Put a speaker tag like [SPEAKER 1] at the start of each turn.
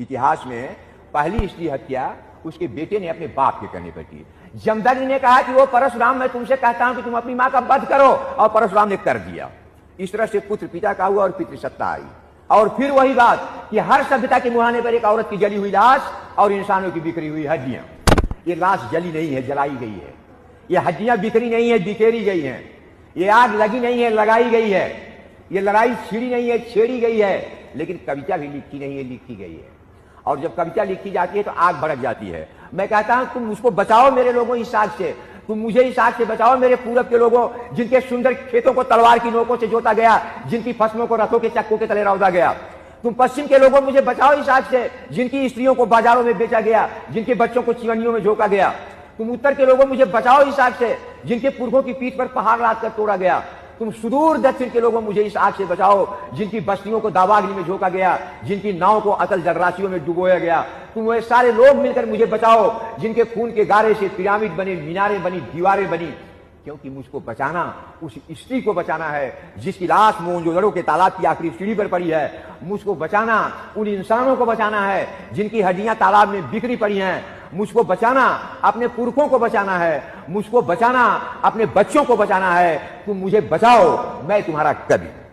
[SPEAKER 1] इतिहास में पहली स्त्री हत्या उसके बेटे ने अपने बाप के करने पर की। जमदग्नि ने कहा कि वो परशुराम, मैं तुमसे कहता हूं कि तुम अपनी मां का वध करो, और परशुराम ने कर दिया। इस तरह से पुत्र पिता का हुआ और पितृसत्ता आई। और फिर वही बात कि हर सभ्यता के मुहाने पर एक औरत की जली हुई लाश और इंसानों की बिखरी हुई हड्डियां। ये लाश जली नहीं है, जलाई गई है। ये हड्डियां बिखरी नहीं है, बिखेरी गई हैं। ये आग लगी नहीं है, लगाई गई है। ये लड़ाई छिड़ी नहीं है, छेड़ी गई है। लेकिन कविता भी लिखी नहीं है, लिखी गई है। और जब कविता लिखी जाती है तो आग भड़क जाती है। मैं कहता हूं तुम उसको बचाओ मेरे लोगों इस आग से, तुम मुझे इस आग से बचाओ मेरे पूरब के लोगों, जिनके सुंदर खेतों को तलवार की नोकों से जोता गया, जिनकी फसलों को रथों के चक्कों के तले रौदा गया। तुम पश्चिम के लोगों मुझे बचाओ इस आग से, जिनकी स्त्रियों को बाजारों में बेचा गया, जिनके बच्चों को चिवनियों में झोंका गया। तुम उत्तर के लोगों मुझे बचाओ इस आग से, जिनके पुरखों की पीठ पर पहाड़ लाद कर तोड़ा गया। तुम सुदूर दक्षिण के लोगों मुझे इस आग से बचाओ, जिनकी बस्तियों को दावाग्नि में झोंका गया, जिनकी नाव को अतल जलराशियों में डुबोया गया। तुम वे सारे लोग मिलकर मुझे बचाओ, जिनके खून के गारे से पिरामिड बने, मीनारें बनी, दीवारें बनी। क्योंकि मुझको बचाना उस स्त्री को बचाना है जिसकी लाश मोहनजोदड़ो के तालाब की आखिरी सीढ़ी पर पड़ी है। मुझको बचाना उन इंसानों को बचाना है जिनकी हड्डियां तालाब में बिखरी पड़ी हैं। मुझको बचाना अपने पुरखों को बचाना है। मुझको बचाना अपने बच्चों को बचाना है। तुम मुझे बचाओ, मैं तुम्हारा कवि।